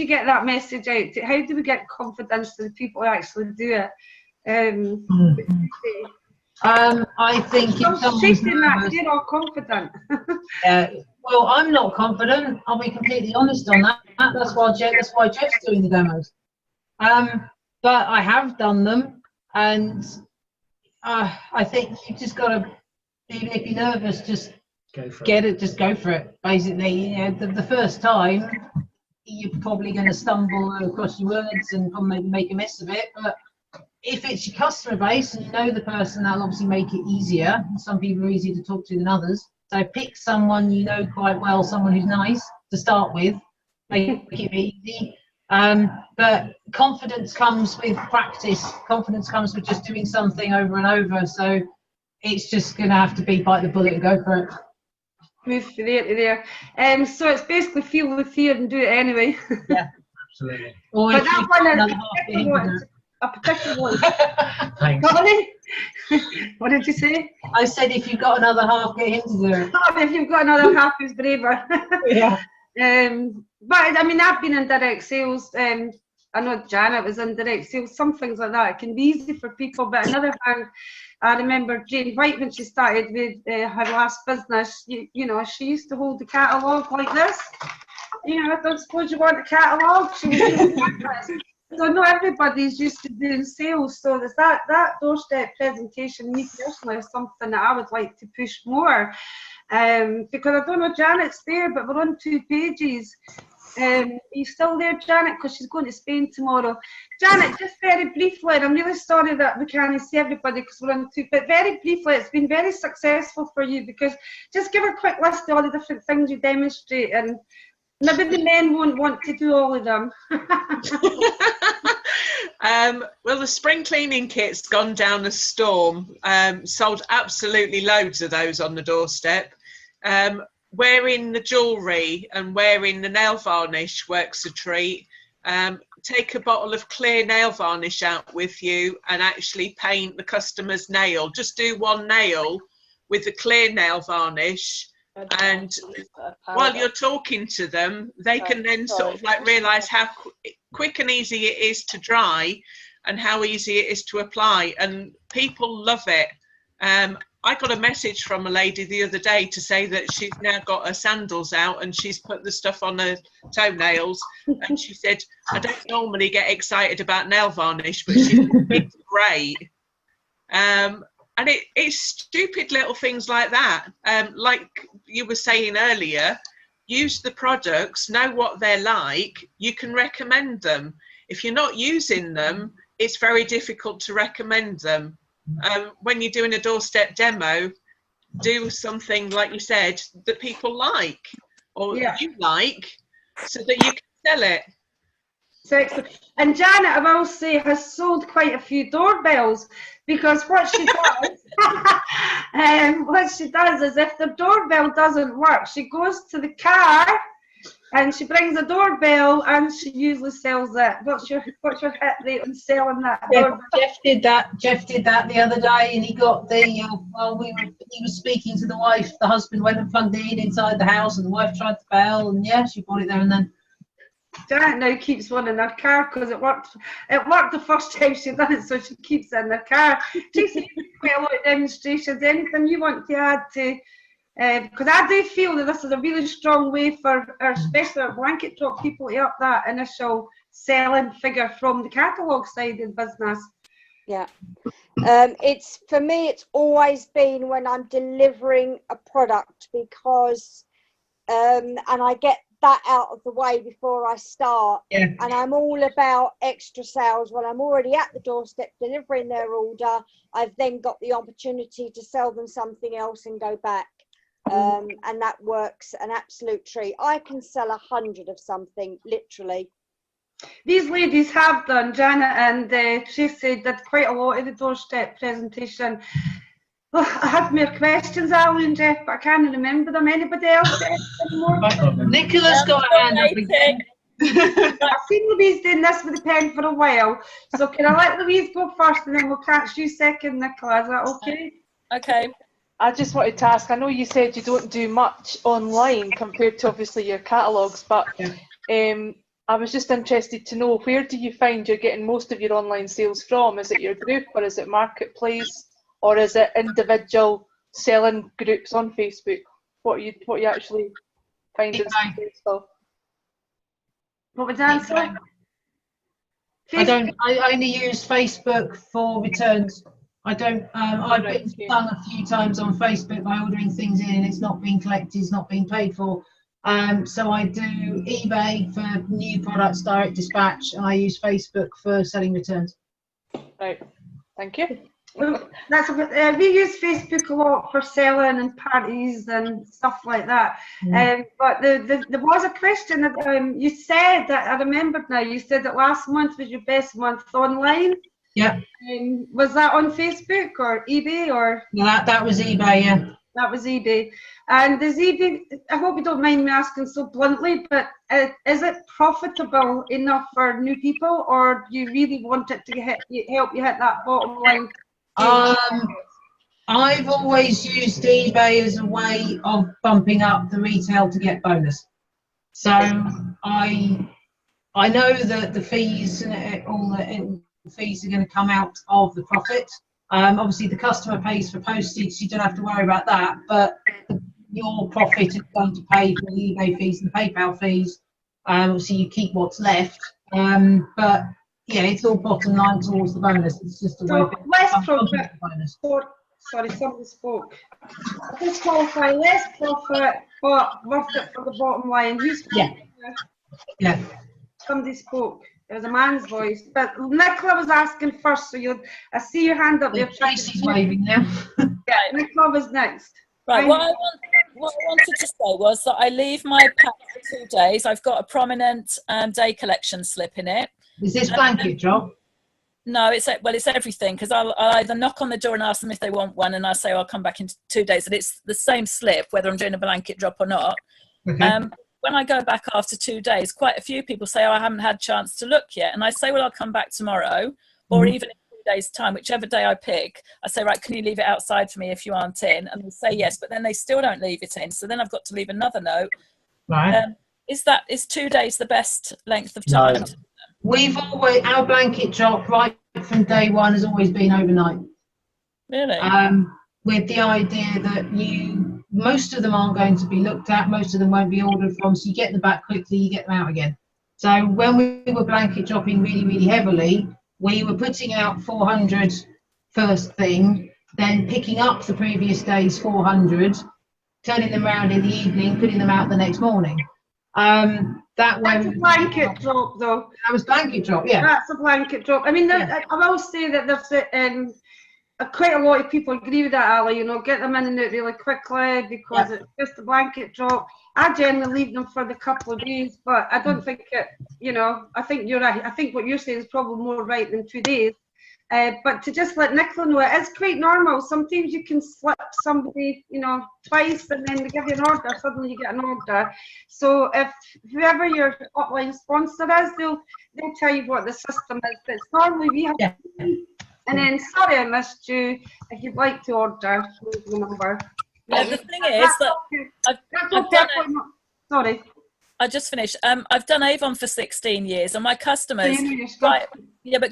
you get that message out? How do we get confidence to the people who actually do it? I think if someone's nervous, you're all confident. well, I'm not confident. I'll be completely honest on that. That's why Jeff's doing the demos. But I have done them, and I think you just got to, even if you're nervous, just just go for it. Basically, you know, the first time you're probably going to stumble across your words and probably make a mess of it, but if it's your customer base and you know the person, that'll obviously make it easier. Some people are easier to talk to than others. So pick someone you know quite well, someone who's nice to start with, make it easy. But confidence comes with practice. Confidence comes with just doing something over and over. So it's just going to have to be bite the bullet and go for it. Move from there to there. So it's basically feel the fear and do it anyway. Yeah, absolutely. But that one is a particular one. Thanks. What did you say? I said if you've got another half, get him to do it. If you've got another half, who's braver. Yeah. But I mean, I've been in direct sales. I know Janet was in direct sales. Some things like that, it can be easy for people. But another thing, I remember Jane White when she started with her last business. You know, she used to hold the catalogue like this. You know, I don't suppose you want a catalogue. She was doing that. So not everybody's used to doing sales, so there's that doorstep presentation, me personally, is something that I would like to push more. Because I don't know, Janet's there, but we're on 2 pages. Are you still there, Janet? Because she's going to Spain tomorrow. Janet, just very briefly, and I'm really sorry that we can't see everybody because we're on 2, but very briefly, it's been very successful for you, because just give a quick list of all the different things you demonstrate, and maybe the men won't want to do all of them. Well, the spring cleaning kit's gone down a storm. Sold absolutely loads of those on the doorstep. Wearing the jewellery and wearing the nail varnish works a treat. Take a bottle of clear nail varnish out with you and actually paint the customer's nail. Just do one nail with the clear nail varnish. And while you're talking to them, they can then sort of like realise how quick and easy it is to dry and how easy it is to apply, and people love it. I got a message from a lady the other day to say that she's now got her sandals out and she's put the stuff on her toenails, and she said, I don't normally get excited about nail varnish, but it's great. And it's stupid little things like that. Like you were saying earlier, use the products, know what they're like, you can recommend them. If you're not using them, it's very difficult to recommend them. when you're doing a doorstep demo, do something like you said that people like or you like, so that you can sell it. So excellent. And Janet, I will say, has sold quite a few doorbells, because what she does, is if the doorbell doesn't work, she goes to the car and she brings a doorbell and she usually sells it. What's your hit rate on selling that doorbell? Jeff did that the other day, and he got the he was speaking to the wife. The husband went and plugged it in inside the house, and the wife tried the bell, and she bought it there and then. Janet now keeps one in her car because it worked. It worked the first time she done it, so she keeps it in her car. Tracy, quite a lot of demonstrations. Anything you want to add to? Because I do feel that this is a really strong way for, especially our blanket drop people, to up that initial selling figure from the catalogue side of the business. Yeah. It's, for me, it's always been when I'm delivering a product, because and I get that out of the way before I start. And I'm all about extra sales. When I'm already at the doorstep delivering their order, I've then got the opportunity to sell them something else and go back. And that works an absolute treat. I can sell 100 of something, literally. These ladies have done, Janet and Tracy did quite a lot of the doorstep presentation. Oh, I had more questions, Ali and Jeff, but I can't remember them. Anybody else? Nicholas got a hand up again. I've seen Louise doing this with a pen for a while, so can I let Louise go first and then we'll catch you second, Nicola? Is that okay? Okay. I just wanted to ask, I know you said you don't do much online compared to obviously your catalogues, but I was just interested to know, where do you find you're getting most of your online sales from? Is it your group, or is it marketplace, or is it individual selling groups on Facebook? What you actually finding successful? What was the answer? I only use Facebook for returns. I don't. I've been stung a few times on Facebook by ordering things in and it's not being collected, it's not being paid for. So I do eBay for new products, direct dispatch, and I use Facebook for selling returns. Right. Thank you. Well, we use Facebook a lot for selling and parties and stuff like that. But there was a question that you said, that I remembered now. You said that last month was your best month online. Yeah. Was that on Facebook or eBay or? No, that was eBay. Yeah. That was eBay. And does eBay? I hope you don't mind me asking so bluntly, but is it profitable enough for new people, or do you really want it to help you hit that bottom line? I've always used eBay as a way of bumping up the retail to get bonus. So I know that the fees and all the fees are going to come out of the profit. Obviously, the customer pays for postage, so you don't have to worry about that. But your profit is going to pay for the eBay fees and the PayPal fees. Obviously, you keep what's left. But yeah, it's all bottom line towards the bonus. It's just a way of less profit. Sorry, somebody spoke. Let's qualify less profit, but worth it for the bottom line. Yeah. Somebody spoke. It was a man's voice. But Nicola was asking first, so I see your hand up there. Tracy's waving now. Yeah, Nicola was next. Right, what I wanted to say was that I leave my pack for 2 days. I've got a prominent day collection slip in it. Is this blanket drop? No, it's everything, because I'll either knock on the door and ask them if they want one, and I say I'll come back in 2 days, and it's the same slip whether I'm doing a blanket drop or not. Okay. When I go back after 2 days, quite a few people say, oh, I haven't had a chance to look yet, and I say, well, I'll come back tomorrow, or even in 2 days' time, whichever day I pick. I say, right, can you leave it outside for me if you aren't in? And they say yes, but then they still don't leave it in, so then I've got to leave another note. Right. Is 2 days the best length of time? No. We've always, our blanket drop right from day one has always been overnight. Really? With the idea that most of them aren't going to be looked at, most of them won't be ordered from, so you get them back quickly, you get them out again. So when we were blanket dropping really, really heavily, we were putting out 400 first thing, then picking up the previous day's 400, turning them around in the evening, putting them out the next morning. That's a blanket drop, though. That was blanket drop, yeah. That's a blanket drop. I mean, I will say that there's quite a lot of people agree with that, Ali. You know, get them in and out really quickly because it's just a blanket drop. I generally leave them for the couple of days, but I don't think it. You know, I think you're right. I think what you're saying is probably more right than 2 days. But to just let Nicola know, it is quite normal. Sometimes you can slip somebody, you know, twice and then they give you an order, suddenly you get an order. So if whoever your upline sponsor is, they'll tell you what the system is. But it's normally we have and then, sorry I missed you, if you'd like to order, here's the number. Yeah, the thing is that I've done it. Sorry. I just finished. I've done Avon for 16 years, and my customers,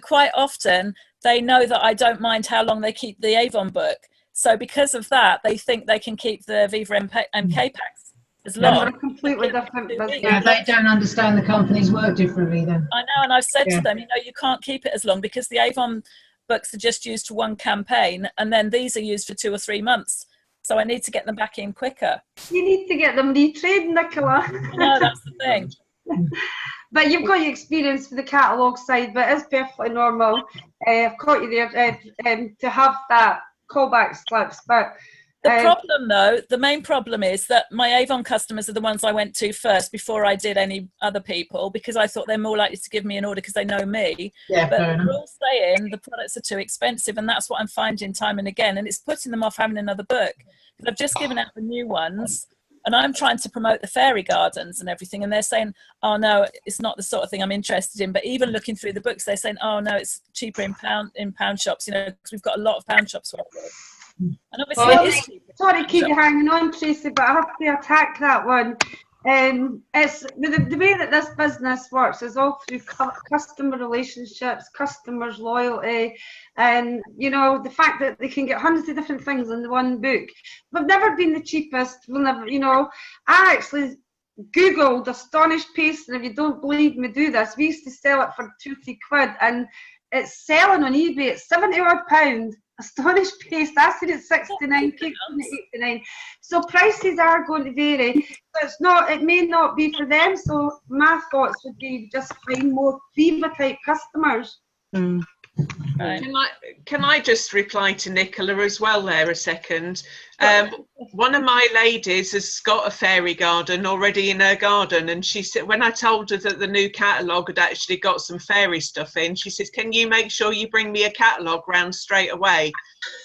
quite often they know that I don't mind how long they keep the Avon book. So because of that, they think they can keep the Viva MK packs as long. They're completely different. Yeah, they don't understand the companies work differently then. I know, and I've said to them, you know, you can't keep it as long because the Avon books are just used for one campaign, and then these are used for 2 or 3 months. So I need to get them back in quicker. You need to get them retrained, Nicola. No, that's the thing. But you've got your experience with the catalogue side, but it's perfectly normal. I've caught you there to have that callback slips. But the problem, though, the main problem is that my Avon customers are the ones I went to first before I did any other people, because I thought they're more likely to give me an order because they know me. Yeah, but they're all saying the products are too expensive, and that's what I'm finding time and again, and it's putting them off having another book. I've just given out the new ones, and I'm trying to promote the fairy gardens and everything, and they're saying, oh no, it's not the sort of thing I'm interested in. But even looking through the books, they're saying, oh no, it's cheaper in pound shops, you know, because we've got a lot of pound shops where I live. And obviously sorry to keep you hanging on, Tracy, but I have to attack that one. It's the way that this business works is all through customer relationships, customers' loyalty, and you know, the fact that they can get hundreds of different things in the one book. We've never been the cheapest. We'll never, you know. I actually googled Astonished Paste, and if you don't believe me, do this. We used to sell it for 2 or 3 quid, and it's selling on eBay. It's £70 odd. Astonished Paste, I said it's 69, keep it 89. So prices are going to vary. So it's not, it may not be for them. So my thoughts would be just find more Viva type customers. Right. Can I just reply to Nicola as well there a second? One of my ladies has got a fairy garden already in her garden, and she said, when I told her that the new catalogue had actually got some fairy stuff in, she says, can you make sure you bring me a catalogue round straight away?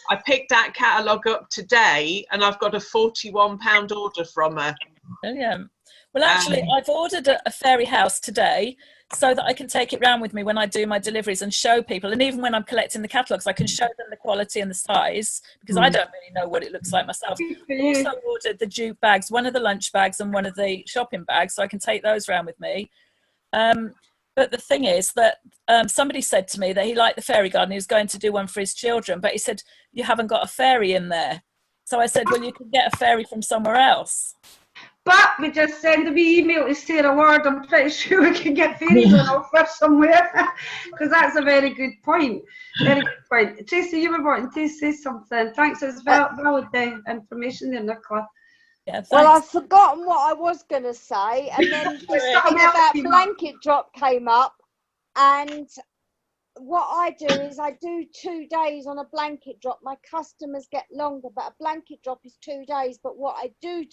I picked that catalogue up today, and I've got a £41 order from her. Brilliant. Well, actually, I've ordered a fairy house today so that I can take it round with me when I do my deliveries and show people. And even when I'm collecting the catalogues, I can show them the quality and the size, because I don't really know what it looks like myself. I also ordered the jute bags, one of the lunch bags and one of the shopping bags, so I can take those round with me. But the thing is that somebody said to me that he liked the fairy garden. He was going to do one for his children, but he said, you haven't got a fairy in there. So I said, well, you can get a fairy from somewhere else. But we just send a wee email to Sarah Ward. I'm pretty sure we can get fairies on offer somewhere, because that's a very good point. Very good point. Tracy, you were wanting to say something. Thanks, it's valid information there, Nicola. Yeah, well, I've forgotten what I was going to say, and then this thing about blanket drop came up, and what I do is I do 2 days on a blanket drop. My customers get longer, but a blanket drop is 2 days. But what I do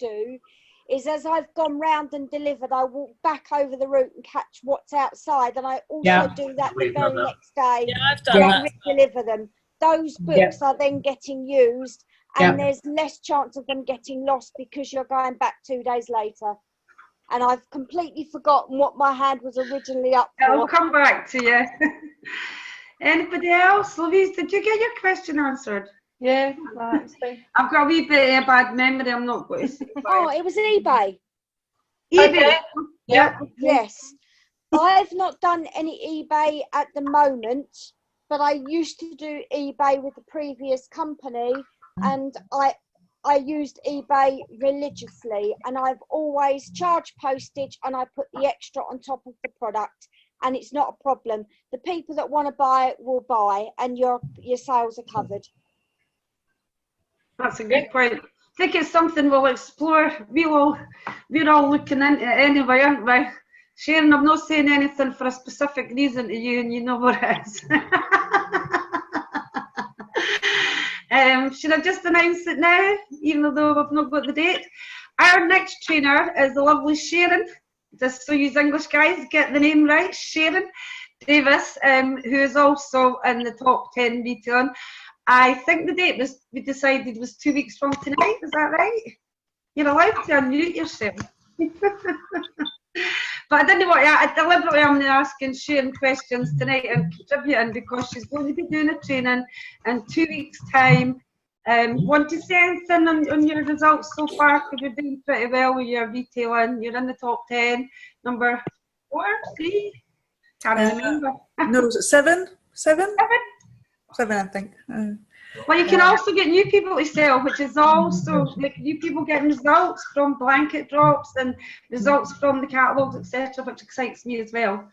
is, as I've gone round and delivered, I walk back over the route and catch what's outside, and I also do that the very next day. Yeah, I've done that. Deliver them. Those books are then getting used, and there's less chance of them getting lost because you're going back 2 days later. And I've completely forgotten what my hand was originally up for. I'll come back to you. Anybody else? Louise, did you get your question answered? Yeah, I've got a wee bit of a bad memory. I'm not going to say. Oh, it was eBay. eBay. Okay. Yeah. Yes. I've not done any eBay at the moment, but I used to do eBay with the previous company, and I used eBay religiously, and I've always charged postage and I put the extra on top of the product, and it's not a problem. The people that want to buy it will buy, and your sales are covered. That's a good point. I think it's something we'll explore. We're all looking into it anyway, aren't we? Sharon, I'm not saying anything for a specific reason to you, and you know what it is. Should I just announce it now, even though I've not got the date? Our next trainer is the lovely Sharon, just so you English guys get the name right, Sharon Davis, who is also in the top 10 retailing. I think the date we decided was 2 weeks from tonight, is that right? You're allowed to unmute yourself. But I didn't want to, I deliberately am asking Sharon questions tonight and contributing because she's going to be doing a training in 2 weeks' time. Want to say anything on your results so far? Because you're doing pretty well with your retailing. You're in the top 10, number 4, 3? Can't remember. No, was it 7? 7? 7, I think. Well, you can also get new people to sell, which is also like new people getting results from blanket drops and results from the catalogues, etc., which excites me as well.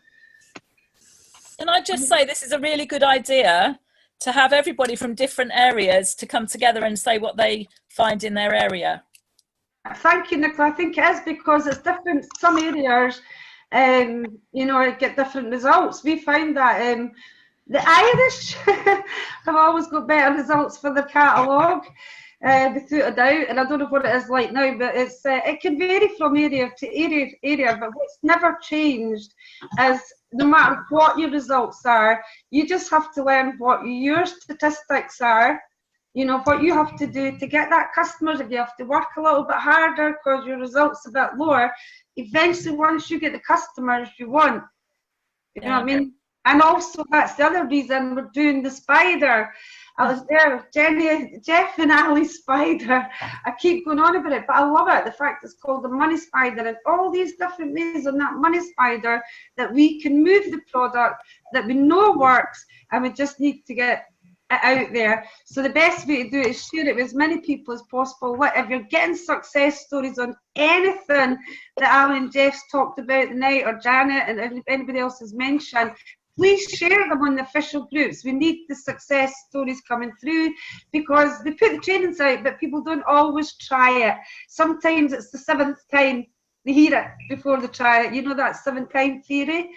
Can I just say this is a really good idea to have everybody from different areas to come together and say what they find in their area? Thank you, Nicola. I think it is because it's different. Some areas, you know, get different results. We find that the Irish have always got better results for their catalogue, without a doubt. And I don't know what it is like now, but it's it can vary from area to area. But what's never changed is no matter what your results are, you just have to learn what your statistics are. You know, what you have to do to get that customers. If you have to work a little bit harder because your results are a bit lower, eventually once you get the customers you want, you know what I mean? And also that's the other reason we're doing the spider. I was there, Jeff and Ali's spider. I keep going on about it, but I love it. The fact it's called the money spider and all these different ways on that money spider that we can move the product that we know works, and we just need to get it out there. So the best way to do it is share it with as many people as possible. If you're getting success stories on anything that Ali and Jeff's talked about tonight, or Janet and anybody else has mentioned, please share them on the official groups. We need the success stories coming through because they put the trainings out, but people don't always try it. Sometimes it's the 7th time they hear it before they try it. You know that 7-time theory?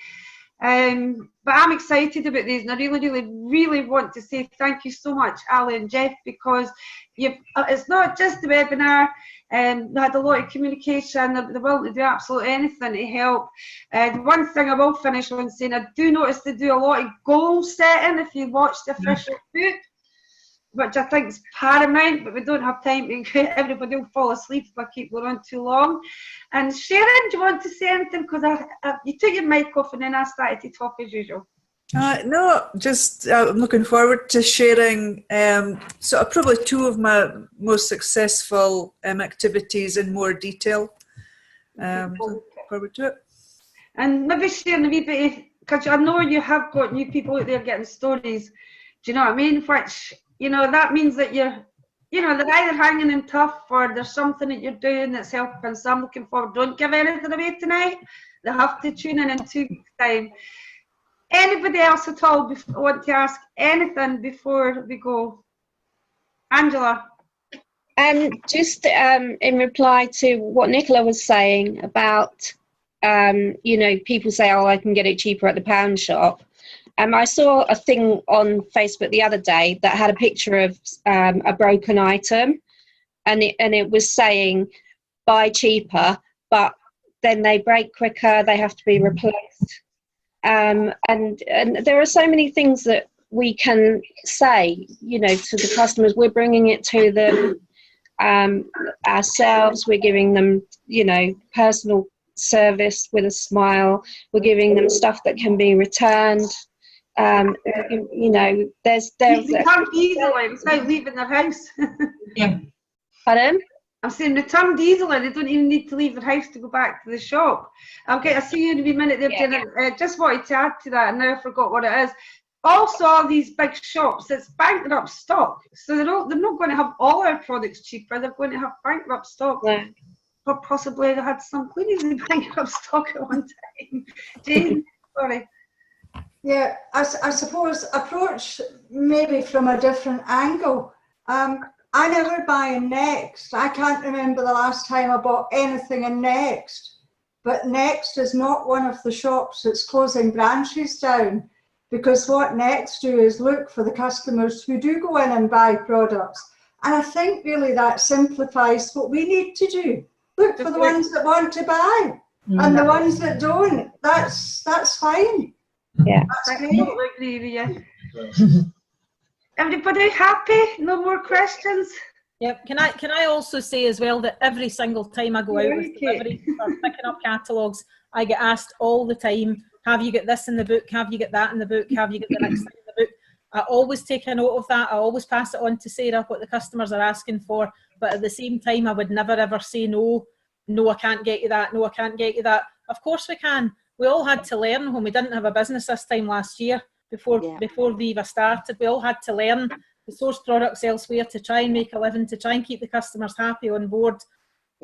But I'm excited about these, and I really want to say thank you so much, Ali and Jeff, because it's not just the webinar. They had a lot of communication. They're willing to do absolutely anything to help. The one thing I will finish on saying, I do notice they do a lot of goal setting if you watch the official group, which I think is paramount, but we don't have time to, everybody will fall asleep if I keep going on too long. And Sharon, do you want to say anything? Because you took your mic off and then I started to talk as usual. No, just I'm looking forward to sharing sort of probably 2 of my most successful activities in more detail. Forward to it. And maybe sharing a wee bit, because I know you have got new people out there getting stories. Do you know what I mean? Which, you know, that means that they're either hanging in tough or there's something that you're doing that's helping. So I'm looking forward. Don't give anything away tonight. They have to tune in 2 weeks' time. Anybody else at all want to ask anything before we go? Angela? Just in reply to what Nicola was saying about, you know, people say, oh, I can get it cheaper at the pound shop. I saw a thing on Facebook the other day that had a picture of a broken item, and it was saying buy cheaper, but then they break quicker, they have to be replaced. And there are so many things that we can say, you know, to the customers. We're bringing it to them ourselves. We're giving them, you know, personal service with a smile. We're giving them stuff that can be returned. You know, there's returned easily without leaving their house. Yeah. Pardon? I'm saying returned easily. They don't even need to leave their house to go back to the shop. Okay, I'll see you in a wee minute there, Janet. Just wanted to add to that, and now I forgot what it is. Also, all these big shops, it's bankrupt stock. So they're not going to have all our products cheaper. They're going to have bankrupt stock. Yeah. Or possibly they had some queenies in bankrupt stock at one time. Jane, sorry. Yeah, I suppose approach maybe from a different angle. I never buy in Next. I can't remember the last time I bought anything in Next. But Next is not one of the shops that's closing branches down. because what Next do is look for the customers who do go in and buy products. And I think really that simplifies what we need to do. Look for the ones that want to buy, and the ones that don't, that's fine. Yeah. I totally agree with you. Everybody happy? No more questions? Yep. Can I also say as well that every single time I go out with delivery or picking up catalogues, I get asked all the time, have you got this in the book? Have you got that in the book? Have you got the next thing in the book? I always take a note of that. I always pass it on to Sarah what the customers are asking for. But at the same time, I would never ever say no, I can't get you that. No, I can't get you that. Of course we can. We all had to learn when we didn't have a business this time last year before Viva started. We all had to learn to source products elsewhere to try and make a living, to try and keep the customers happy on board.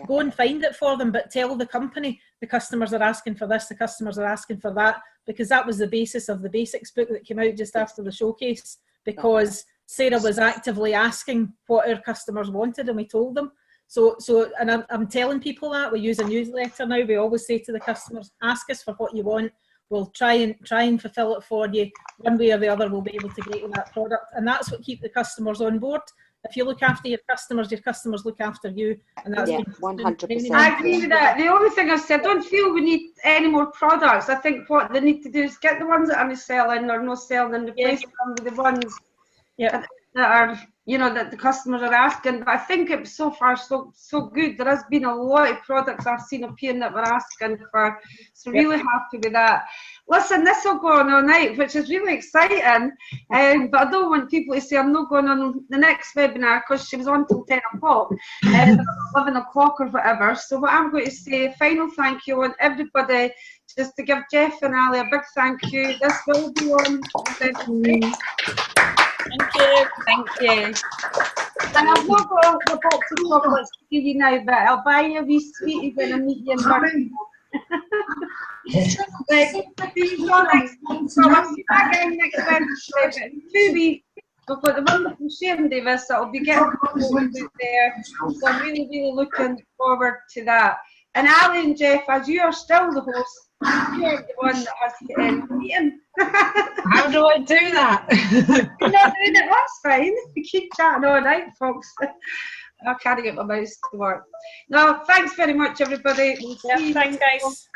Go and find it for them, but tell the company the customers are asking for this, the customers are asking for that, because that was the basis of the basics book that came out just after the showcase, because Sarah was actively asking what our customers wanted and we told them. So and I'm telling people that. We use a newsletter now. We always say to the customers, ask us for what you want. We'll try and fulfill it for you. One way or the other, we'll be able to get you that product. And that's what keeps the customers on board. If you look after your customers look after you. And that's 100%. I agree with that. The only thing I said, I don't feel we need any more products. I think what they need to do is get the ones that are selling or no selling and replace them with the ones that are, that the customers are asking. But I think it's so far so good. There has been a lot of products I've seen appearing that we're asking for. So really happy with that. Listen, this will go on all night, which is really exciting. But I don't want people to say I'm not going on the next webinar because she was on till 10 o'clock, 11 o'clock or whatever. So what I'm going to say, final thank you on everybody, just to give Jeff and Ali a big thank you. This will be on. Thank you. Thank you. And I've not got the box of chocolates to give you now, but I'll buy you a wee sweetie when I meet you in Birmingham. So I'll be back in next Wednesday, but in 2 weeks we've got the wonderful Sharon Davis that will be getting there. So I'm really, really looking forward to that. And Ali and Jeff, as you are still the host, you're the one that has to end the meeting. How do I do that? You're not doing it, that's fine. You keep chatting all night, folks. I can't get my mouse to work. No, thanks very much, everybody. We'll see you. Thanks, guys.